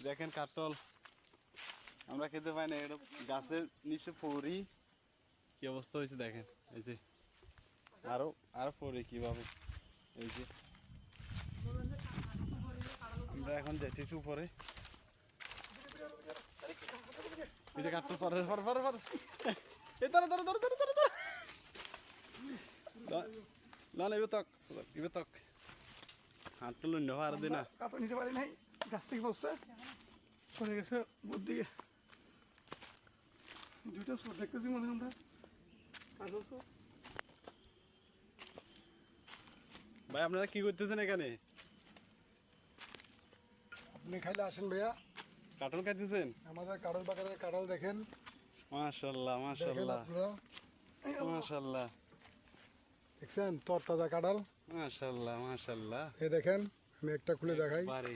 দেখেন কাটল আমরা খেতে পাই না, এটা গাছের নিচে পড়ি কি অবস্থা হয়েছে দেখেন। এই যে আরো আরো পড়ি কিভাবে, এই যে আমরা এখন যাইতেছি উপরে। এই যে কাটল পরে পরে পরে পরে এই ধরো ধরো ধরো ধরো ধরো ধরো না না, এবার তক হাঁটল নেওয়া আর দিনা কাপড় নিতে পারি নাই, গাছ থেকে বসছে পড়ে গেছে বুদ্ধি দুটো শো দেখতেছি মনে হয় আমরা কাটলছো। ভাই আপনারা কি করতেছেন এখানে? আপনি খাইলে আসেন ভাইয়া, কাটল খাইতেছেন? আমাদের কাঁঠাল বাগানের কাঁঠাল দেখেন, মাশাআল্লাহ দেখেন মাশাআল্লাহ আপনারা মাশাআল্লাহ দেখছেন তরতাজা কাঁঠাল, মাশাআল্লাহ মাশাআল্লাহ। এই দেখেন আমি একটা খুলে দেখাই, বারে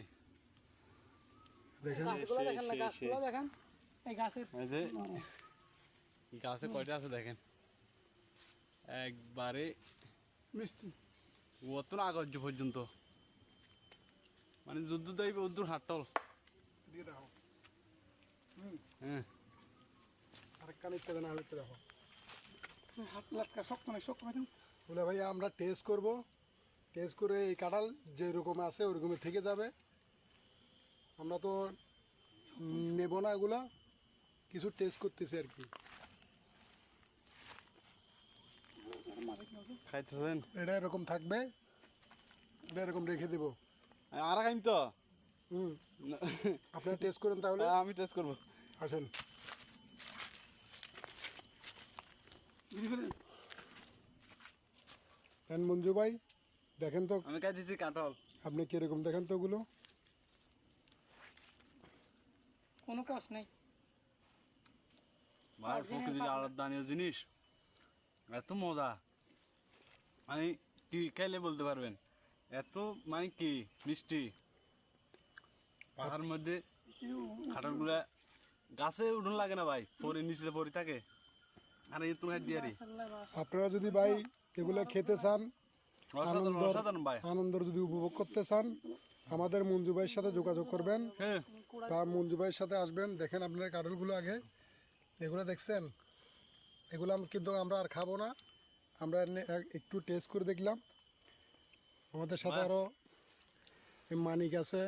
দেখেন গাছগুলো দেখেন না, গাছগুলো দেখেন, এই গাছের এই যে গাছে কয়টা আছে দেখেন, একবারে মিষ্টি। অত না আগজ পর্যন্ত, মানে যুদ্ধ দাইবে উদ্দুর হাটল। দিয়ে দেখো হ্যাঁ আরেক কানিকটা দেন, আরেকটা দেখো হাত লাটকা শক্ত নাই, শক্ত নাই। বলে ভাইয়া আমরা টেস্ট করব, টেস্ট করে এই কাঁঠাল যেরকম আছে ওরকমই থেকে যাবে। আমরা তো নেব না, এগুলা কিছু টেস্ট করতেছি আর কি। খাইতেছেন? এটা এরকম থাকবে, এটা এরকম রেখে দেবো। আর খাইম তো আপনারা টেস্ট করেন তাহলে, আমি টেস্ট করবো। আসেন। দেন মঞ্জু ভাই দেখেন তো, আমি খাইতেছি কাঁঠাল। আপনি কিরকম দেখেন তো ওগুলো। কোনো কাজ নেই। ভাই প্রকৃতির আলাদা জিনিস, এত মজা মানে কি খাইলে বলতে পারবেন, এত মানে কি মিষ্টি। পাহাড়ের মধ্যে কাঁঠালগুলা গাছে উঠুন লাগে না ভাই, পরে নিচে পরে থাকে, আর এই তুমি দিয়ে রি আপনারা যদি ভাই এগুলো খেতে চান, অসাধারণ ভাই। আনন্দ যদি উপভোগ করতে চান, আমাদের মঞ্জু ভাইয়ের সাথে যোগাযোগ করবেন হ্যাঁ বা মঞ্জু ভাইয়ের সাথে আসবেন। দেখেন আপনার কাঁঠালগুলো আগে, এগুলো দেখছেন, এগুলো কিন্তু আমরা আর খাবো না, আমরা একটু টেস্ট করে দেখলাম। আমাদের সাথে আরও মানিক আছে,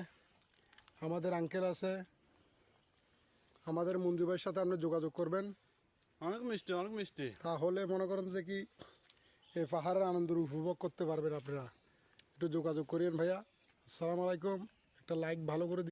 আমাদের আঙ্কেল আছে, আমাদের মঞ্জু ভাইয়ের সাথে আপনি যোগাযোগ করবেন, অনেক মিষ্টি অনেক মিষ্টি। তাহলে মনে করেন যে কি এই পাহাড়ের আনন্দ উপভোগ করতে পারবেন আপনারা। একটু যোগাযোগ করেন ভাইয়া। আসসালামু আলাইকুম, একটা লাইক ভালো করে